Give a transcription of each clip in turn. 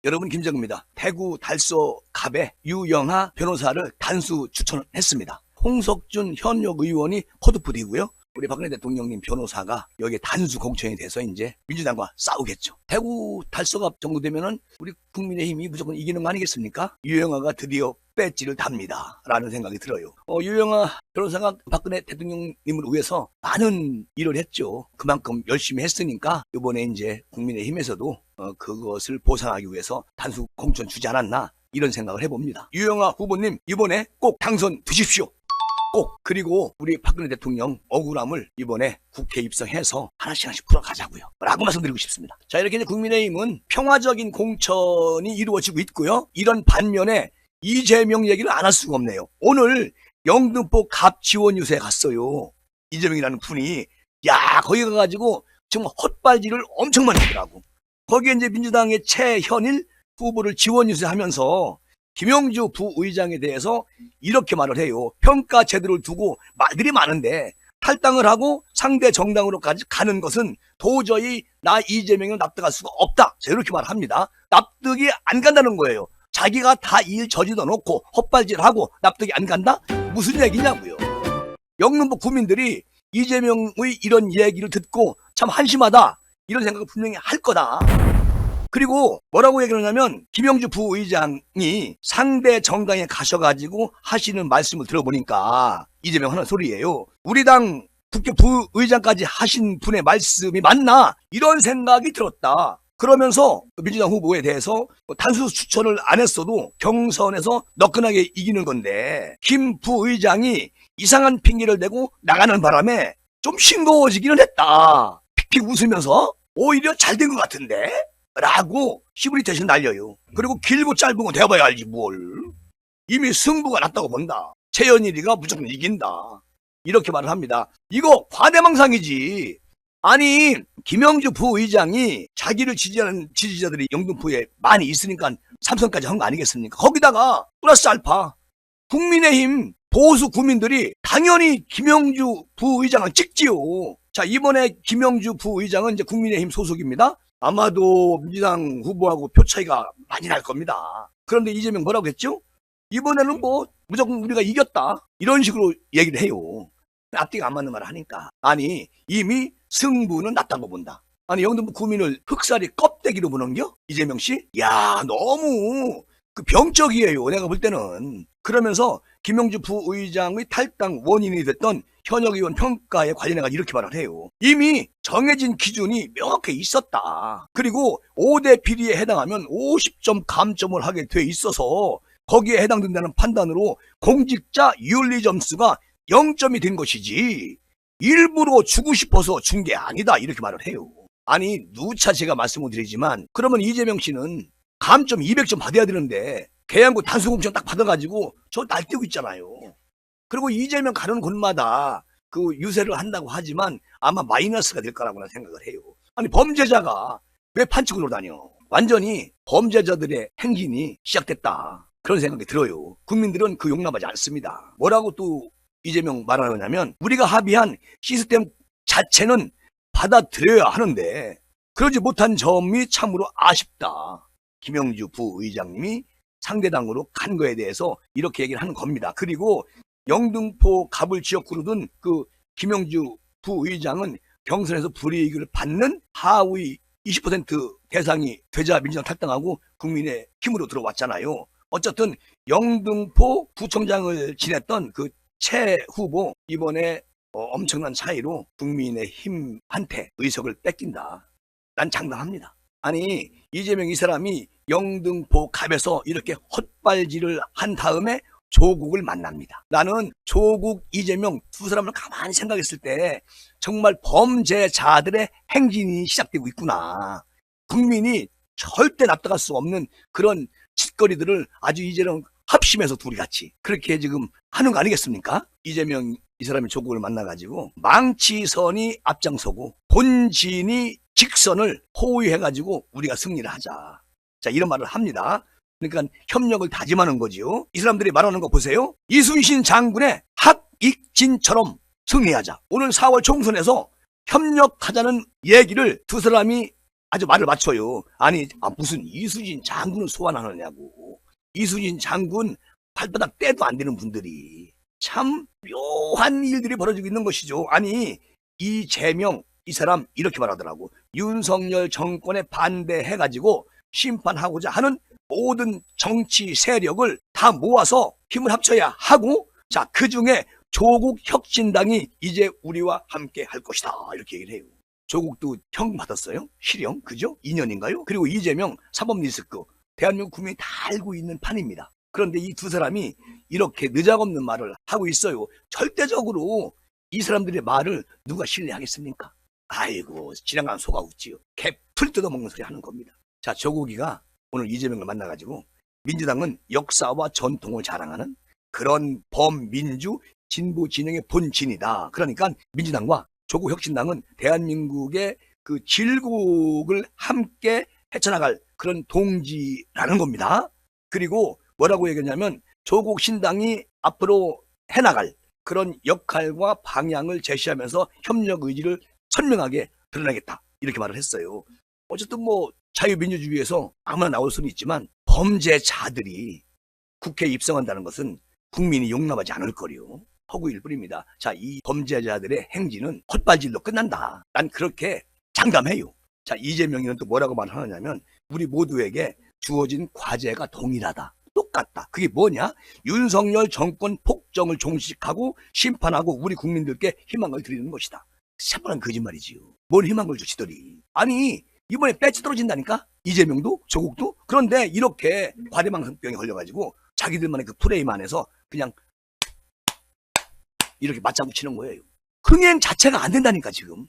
여러분, 김정입니다. 대구 달서 갑의 유영하 변호사를 단수 추천했습니다. 홍석준 현역 의원이 코드푸디고요. 우리 박근혜 대통령님 변호사가 여기에 단수 공천이 돼서 이제 민주당과 싸우겠죠. 대구 달서갑 정도 되면은 우리 국민의힘이 무조건 이기는 거 아니겠습니까? 유영하가 드디어 배지를 답니다 라는 생각이 들어요. 유영하 변호사가 박근혜 대통령님을 위해서 많은 일을 했죠. 그만큼 열심히 했으니까 이번에 이제 국민의힘에서도 그것을 보상하기 위해서 단수 공천 주지 않았나, 이런 생각을 해봅니다. 유영하 후보님, 이번에 꼭 당선되십시오. 꼭. 그리고 우리 박근혜 대통령 억울함을 이번에 국회에 입성해서 하나씩 풀어가자고요 라고 말씀드리고 싶습니다. 자, 이렇게 이제 국민의힘은 평화적인 공천이 이루어지고 있고요. 이런 반면에 이재명 얘기를 안 할 수가 없네요. 오늘 영등포 갑 지원 유세에 갔어요. 이재명이라는 분이. 야, 거기 가가지고 정말 헛발질을 엄청 많이 하더라고. 거기에 이제 민주당의 최현일 후보를 지원 유세하면서 김영주 부의장에 대해서 이렇게 말을 해요. 평가 제도를 두고 말들이 많은데 탈당을 하고 상대 정당으로까지 가는 것은 도저히 나 이재명은 납득할 수가 없다. 이렇게 말합니다. 납득이 안 간다는 거예요. 자기가 다 일 저지도 놓고 헛발질하고 납득이 안 간다? 무슨 얘기냐고요. 영등포 구민들이 이재명의 이런 얘기를 듣고 참 한심하다, 이런 생각을 분명히 할 거다. 그리고 뭐라고 얘기를 하냐면, 김영주 부의장이 상대 정당에 가셔가지고 하시는 말씀을 들어보니까 이재명 하는 소리예요. 우리 당 국회 부의장까지 하신 분의 말씀이 맞나, 이런 생각이 들었다. 그러면서 민주당 후보에 대해서 단수 추천을 안 했어도 경선에서 너끈하게 이기는 건데, 김 부의장이 이상한 핑계를 대고 나가는 바람에 좀 싱거워지기는 했다. 픽픽 웃으면서 오히려 잘 된 것 같은데? 라고 시브리테이션 날려요. 그리고 길고 짧은 건 대봐야 알지 뭘. 이미 승부가 났다고 본다. 최현일이가 무조건 이긴다, 이렇게 말을 합니다. 이거 과대망상이지. 아니, 김영주 부의장이 자기를 지지하는 지지자들이 영등포에 많이 있으니까 삼선까지 한 거 아니겠습니까? 거기다가 플러스 알파 국민의힘 보수 국민들이 당연히 김영주 부의장을 찍지요. 자, 이번에 김영주 부의장은 이제 국민의힘 소속입니다. 아마도 민주당 후보하고 표 차이가 많이 날 겁니다. 그런데 이재명 뭐라고 했죠? 이번에는 뭐 무조건 우리가 이겼다, 이런 식으로 얘기를 해요. 앞뒤가 안 맞는 말을 하니까. 아니, 이미 승부는 났다고 본다. 아니, 영등포 구민을 흑살이 껍데기로 보는겨? 이재명 씨? 야, 너무 그 병적이에요, 내가 볼 때는. 그러면서 김영주 부의장의 탈당 원인이 됐던 현역 의원 평가에 관련해서 이렇게 말을 해요. 이미 정해진 기준이 명확히 있었다. 그리고 5대 비리에 해당하면 50점 감점을 하게 돼 있어서 거기에 해당된다는 판단으로 공직자 윤리 점수가 0점이 된 것이지 일부러 주고 싶어서 준 게 아니다, 이렇게 말을 해요. 아니, 누차 제가 말씀을 드리지만, 그러면 이재명 씨는 감점 200점 받아야 되는데 계양구 단수공천 딱 받아가지고 저 날뛰고 있잖아요. 그리고 이재명 가는 곳마다 그 유세를 한다고 하지만 아마 마이너스가 될 거라고 생각을 해요. 아니, 범죄자가 왜 판치구로 다녀? 완전히 범죄자들의 행진이 시작됐다, 그런 생각이 들어요. 국민들은 그 용납하지 않습니다. 뭐라고 또 이재명 말하느냐면, 우리가 합의한 시스템 자체는 받아들여야 하는데 그러지 못한 점이 참으로 아쉽다. 김영주 부의장님이 상대당으로 간 거에 대해서 이렇게 얘기를 하는 겁니다. 그리고 영등포 갑을 지역구로 둔 그 김영주 부의장은 경선에서 불이익을 받는 하위 20% 대상이 되자 민주당 탈당하고 국민의 힘으로 들어왔잖아요. 어쨌든 영등포 구청장을 지냈던 그 최 후보, 이번에 엄청난 차이로 국민의 힘한테 의석을 뺏긴다. 난 장담합니다. 아니, 이재명 이 사람이 영등포 갑에서 이렇게 헛발질을 한 다음에 조국을 만납니다. 나는 조국, 이재명 두 사람을 가만히 생각했을 때 정말 범죄자들의 행진이 시작되고 있구나. 국민이 절대 납득할 수 없는 그런 짓거리들을 아주 이재명 합심해서 둘이 같이 그렇게 지금 하는 거 아니겠습니까? 이재명 이 사람이 조국을 만나가지고 망치선이 앞장서고 본진이 직선을 호위해가지고 우리가 승리를 하자. 자, 이런 말을 합니다. 그러니까 협력을 다짐하는 거지요. 이 사람들이 말하는 거 보세요. 이순신 장군의 학익진처럼 승리하자. 오늘 4월 총선에서 협력하자는 얘기를 두 사람이 아주 말을 맞춰요. 아니, 무슨 이수진 장군을 소환하느냐고. 이수진 장군 발바닥 떼도 안 되는 분들이 참 묘한 일들이 벌어지고 있는 것이죠. 아니, 이재명, 이 사람 이렇게 말하더라고. 윤석열 정권에 반대해가지고 심판하고자 하는 모든 정치 세력을 다 모아서 힘을 합쳐야 하고, 자, 그 중에 조국 혁신당이 이제 우리와 함께 할 것이다. 이렇게 얘기를 해요. 조국도 형 받았어요. 실형. 그죠? 2년인가요? 그리고 이재명 사법 리스크. 대한민국 국민이 다 알고 있는 판입니다. 그런데 이 두 사람이 이렇게 느작없는 말을 하고 있어요. 절대적으로 이 사람들의 말을 누가 신뢰하겠습니까? 아이고, 지나간 소가 웃지요. 개풀 뜯어먹는 소리 하는 겁니다. 자, 조국이가 오늘 이재명을 만나가지고 민주당은 역사와 전통을 자랑하는 그런 범민주 진보 진영의 본진이다. 그러니까 민주당과 조국 혁신당은 대한민국의 그 질곡을 함께 헤쳐나갈 그런 동지라는 겁니다. 그리고 뭐라고 얘기했냐면 조국 신당이 앞으로 해나갈 그런 역할과 방향을 제시하면서 협력 의지를 선명하게 드러내겠다. 이렇게 말을 했어요. 어쨌든 뭐 자유민주주의에서 아무나 나올 수는 있지만 범죄자들이 국회에 입성한다는 것은 국민이 용납하지 않을 거요. 허구일 뿐입니다. 자, 이 범죄자들의 행진은 헛발질로 끝난다. 난 그렇게 장담해요. 자, 이재명이는 또 뭐라고 말하느냐면 우리 모두에게 주어진 과제가 동일하다. 똑같다. 그게 뭐냐? 윤석열 정권 폭정을 종식하고 심판하고 우리 국민들께 희망을 드리는 것이다. 새빨간 거짓말이지요. 뭔 희망을 주시더니. 아니, 이번에 배치 떨어진다니까? 이재명도 조국도? 그런데 이렇게 과대망상병에 걸려가지고 자기들만의 그 프레임 안에서 그냥 이렇게 맞장구 치는 거예요. 흥행 자체가 안 된다니까 지금.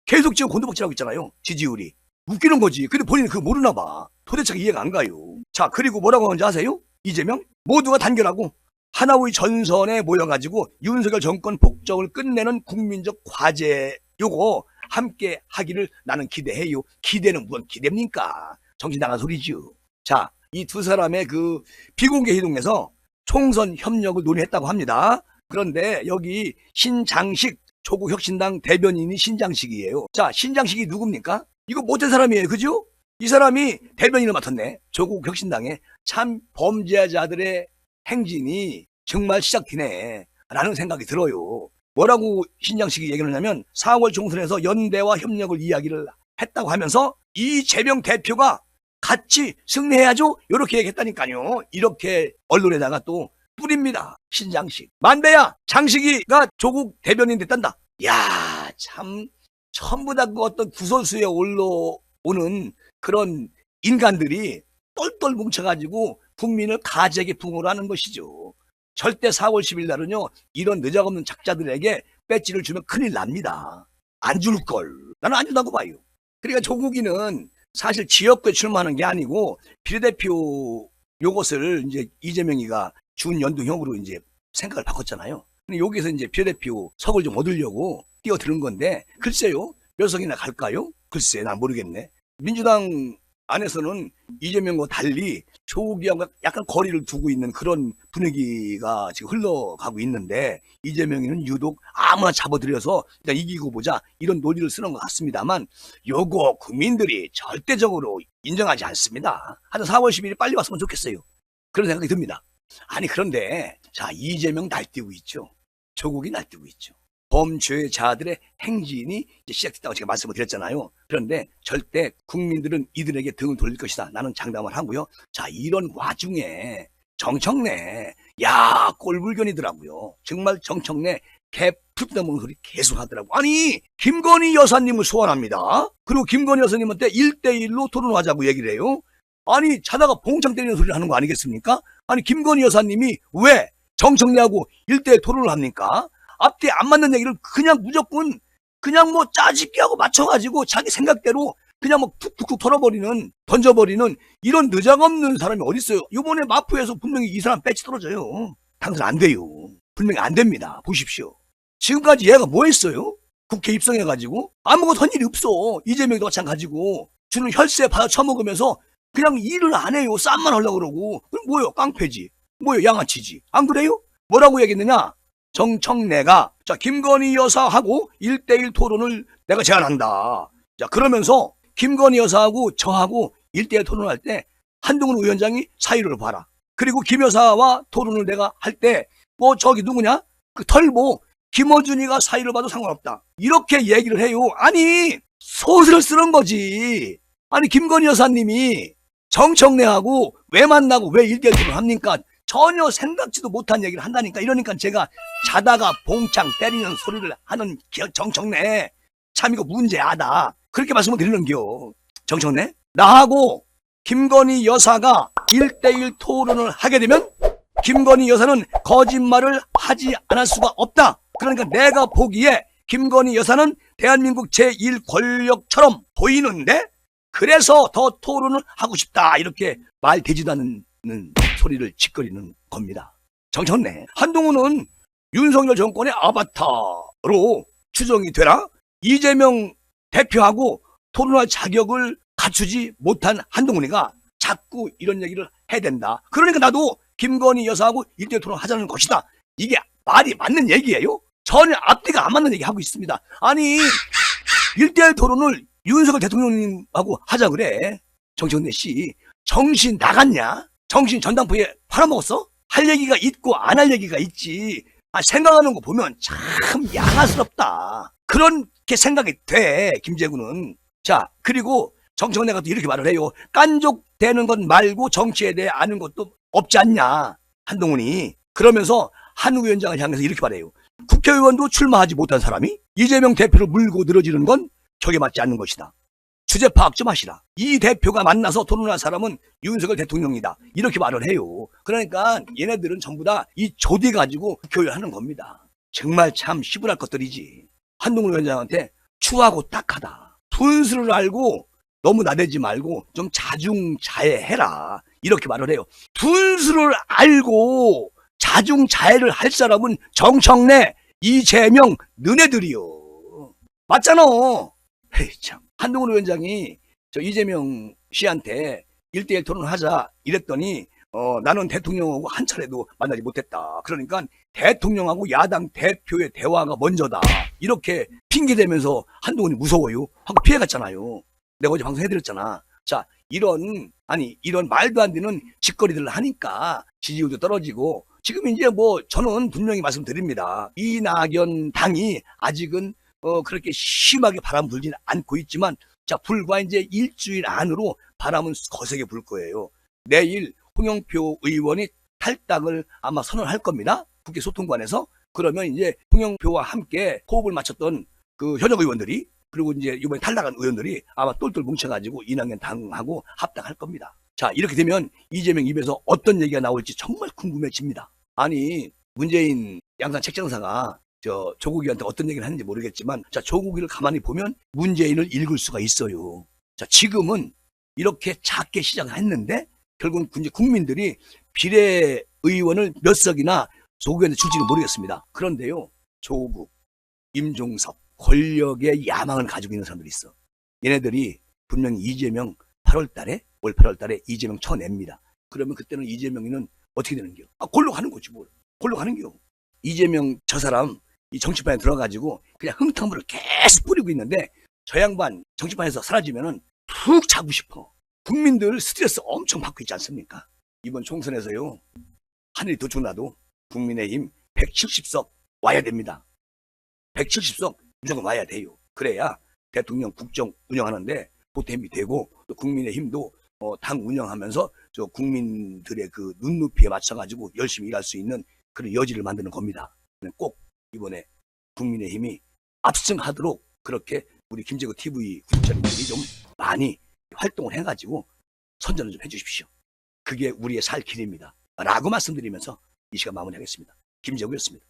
계속 지금 곤두박질하고 있잖아요. 지지율이. 웃기는 거지. 근데 본인은 그거 모르나 봐. 도대체 이해가 안 가요. 자, 그리고 뭐라고 하는지 아세요? 이재명? 모두가 단결하고 하나의 전선에 모여가지고 윤석열 정권 폭정을 끝내는 국민적 과제 요거 함께 하기를 나는 기대해요. 기대는 무슨 기대입니까? 정신 나간 소리죠. 자, 이 두 사람의 그 비공개 회동에서 총선 협력을 논의했다고 합니다. 그런데 여기 신장식 조국 혁신당 대변인이 신장식이에요. 자, 신장식이 누굽니까? 이거 못된 사람이에요. 그죠? 이 사람이 대변인을 맡았네. 조국 혁신당에. 참 범죄자들의 행진이 정말 시작되네 라는 생각이 들어요. 뭐라고 신장식이 얘기를 하냐면 4월 총선에서 연대와 협력을 이야기를 했다고 하면서 이재명 대표가 같이 승리해야죠. 이렇게 얘기했다니까요. 이렇게 언론에다가 또 뿌립니다. 신장식. 만배야, 장식이가 조국 대변인 됐단다. 야, 참 전부 다 그 어떤 구설수에 올라오는 그런 인간들이 똘똘 뭉쳐가지고 국민을 가재기 붕어로 하는 것이죠. 절대 4월 10일 날은요, 이런 느작없는 작자들에게 배지를 주면 큰일 납니다. 안 줄걸. 나는 안 준다고 봐요. 그러니까 조국이는 사실 지역구에 출마하는 게 아니고 비례대표 요것을 이제 이재명이가 준연동형으로 이제 생각을 바꿨잖아요. 근데 여기서 이제 비례대표 석을 좀 얻으려고 뛰어드는 건데, 글쎄요, 몇 석이나 갈까요? 글쎄, 난 모르겠네. 민주당 안에서는 이재명과 달리 조국이하고 약간 거리를 두고 있는 그런 분위기가 지금 흘러가고 있는데, 이재명이는 유독 아무나 잡아들여서 일단 이기고 보자 이런 논리를 쓰는 것 같습니다만, 요거 국민들이 절대적으로 인정하지 않습니다. 하여튼 4월 10일이 빨리 왔으면 좋겠어요. 그런 생각이 듭니다. 아니, 그런데 자, 이재명 날뛰고 있죠. 조국이 날뛰고 있죠. 범죄자들의 행진이 이제 시작됐다고 제가 말씀을 드렸잖아요. 그런데 절대 국민들은 이들에게 등을 돌릴 것이다. 나는 장담을 하고요. 자, 이런 와중에 정청래, 야, 꼴불견이더라고요. 정말 정청래 개풀 뜯어먹는 소리 계속 하더라고. 아니, 김건희 여사님을 소환합니다. 그리고 김건희 여사님한테 1대1로 토론하자고 얘기를 해요. 아니, 자다가 봉창 때리는 소리를 하는 거 아니겠습니까? 아니, 김건희 여사님이 왜 정청래하고 1대1 토론을 합니까? 앞뒤에 안 맞는 얘기를 그냥 무조건 그냥 뭐 짜집기 하고 맞춰가지고 자기 생각대로 그냥 뭐 툭툭툭 던져버리는 이런 느장없는 사람이 어딨어요. 이번에 마포에서 분명히 이 사람 배치 떨어져요. 당선 안 돼요. 분명히 안 됩니다. 보십시오. 지금까지 얘가 뭐 했어요? 국회 입성해가지고 아무것도 한 일이 없어. 이재명도 마찬가지고 주는 혈세 받아 처먹으면서 그냥 일을 안 해요. 쌈만 하려고 그러고. 그럼 뭐예요? 깡패지. 뭐예요? 양아치지. 안 그래요? 뭐라고 얘기했느냐? 정청래가 자, 김건희 여사하고 1대1 토론을 내가 제안한다. 자, 그러면서 김건희 여사하고 저하고 1대1 토론할 때 한동훈 위원장이 사의를 봐라. 그리고 김 여사와 토론을 내가 할 때 뭐 저기 누구냐? 그 털보 김어준이가 사의를 봐도 상관없다. 이렇게 얘기를 해요. 아니 소설을 쓰는 거지. 아니 김건희 여사님이 정청래하고 왜 만나고 왜 1대1 토론을 합니까? 전혀 생각지도 못한 얘기를 한다니까. 이러니까 제가 자다가 봉창 때리는 소리를 하는 정청래 참 이거 문제하다. 그렇게 말씀을 드리는겨. 정청래 나하고 김건희 여사가 1대1 토론을 하게 되면 김건희 여사는 거짓말을 하지 않을 수가 없다. 그러니까 내가 보기에 김건희 여사는 대한민국 제1 권력처럼 보이는데 그래서 더 토론을 하고 싶다. 이렇게 말 되지도 않는 소리를 짓거리는 겁니다. 정청래 한동훈은 윤석열 정권의 아바타로 추정이 되라. 이재명 대표하고 토론할 자격을 갖추지 못한 한동훈이가 자꾸 이런 얘기를 해야 된다. 그러니까 나도 김건희 여사하고 1대1 토론하자는 것이다. 이게 말이 맞는 얘기예요? 전혀 앞뒤가 안 맞는 얘기 하고 있습니다. 아니 1대1 토론을 윤석열 대통령님하고 하자 그래. 정청래 씨 정신 나갔냐? 정신 전당포에 팔아먹었어? 할 얘기가 있고 안 할 얘기가 있지. 생각하는 거 보면 참 양아스럽다. 그렇게 생각이 돼 김재구는. 자 그리고 정청래가 또 이렇게 말을 해요. 깐족되는 것 말고 정치에 대해 아는 것도 없지 않냐 한동훈이. 그러면서 한 위원장을 향해서 이렇게 말해요. 국회의원도 출마하지 못한 사람이 이재명 대표를 물고 늘어지는 건 격에 맞지 않는 것이다. 주제 파악 좀 하시라. 이 대표가 만나서 토론할 사람은 윤석열 대통령이다. 이렇게 말을 해요. 그러니까 얘네들은 전부 다 이 조디 가지고 교육하는 겁니다. 정말 참 시분할 것들이지. 한동훈 위원장한테 추하고 딱하다. 분수를 알고 너무 나대지 말고 좀 자중자애해라. 이렇게 말을 해요. 분수를 알고 자중자애를 할 사람은 정청래, 이재명, 너네들이요. 맞잖아. 헤이 참. 한동훈 위원장이 저 이재명 씨한테 1대1 토론하자 이랬더니 나는 대통령하고 한 차례도 만나지 못했다. 그러니까 대통령하고 야당 대표의 대화가 먼저다. 이렇게 핑계대면서 한동훈이 무서워요 하고 피해갔잖아요. 내가 어제 방송해드렸잖아. 자 이런 말도 안 되는 짓거리들을 하니까 지지율도 떨어지고 지금 이제 뭐 저는 분명히 말씀드립니다. 이낙연 당이 아직은 그렇게 심하게 바람 불지는 않고 있지만 자 불과 이제 일주일 안으로 바람은 거세게 불 거예요. 내일 홍영표 의원이 탈당을 아마 선언할 겁니다. 국회 소통관에서. 그러면 이제 홍영표와 함께 호흡을 맞췄던 그 현역 의원들이 그리고 이제 이번에 탈당한 의원들이 아마 똘똘 뭉쳐가지고 이낙연 당하고 합당할 겁니다. 자 이렇게 되면 이재명 입에서 어떤 얘기가 나올지 정말 궁금해집니다. 아니 문재인 양산 책장사가 저 조국이한테 어떤 얘기를 하는지 모르겠지만 자 조국이를 가만히 보면 문재인을 읽을 수가 있어요. 자 지금은 이렇게 작게 시작을 했는데 결국은 이제 국민들이 비례의원을 몇 석이나 조국한테 줄지는 모르겠습니다. 그런데요 조국, 임종석 권력의 야망을 가지고 있는 사람들이 있어. 얘네들이 분명히 이재명 올 8월 달에 이재명 쳐냅니다. 그러면 그때는 이재명이는 어떻게 되는겨? 골로 가는 거지 뭘. 골로 가는겨. 이재명 저 사람 이 정치판에 들어가지고 그냥 흥탕물을 계속 뿌리고 있는데 저 양반 정치판에서 사라지면은 푹 자고 싶어. 국민들 스트레스 엄청 받고 있지 않습니까? 이번 총선에서요 하늘이 도둑나도 국민의힘 170석 와야 됩니다. 170석 무조건 와야 돼요. 그래야 대통령 국정 운영하는데 보탬이 되고 또 국민의힘도 당 운영하면서 저 국민들의 그 눈높이에 맞춰가지고 열심히 일할 수 있는 그런 여지를 만드는 겁니다. 꼭 이번에 국민의힘이 압승하도록 그렇게 우리 김재구 TV 구독자님들이 좀 많이 활동을 해가지고 선전을 좀 해주십시오. 그게 우리의 살 길입니다. 라고 말씀드리면서 이 시간 마무리하겠습니다. 김재구였습니다.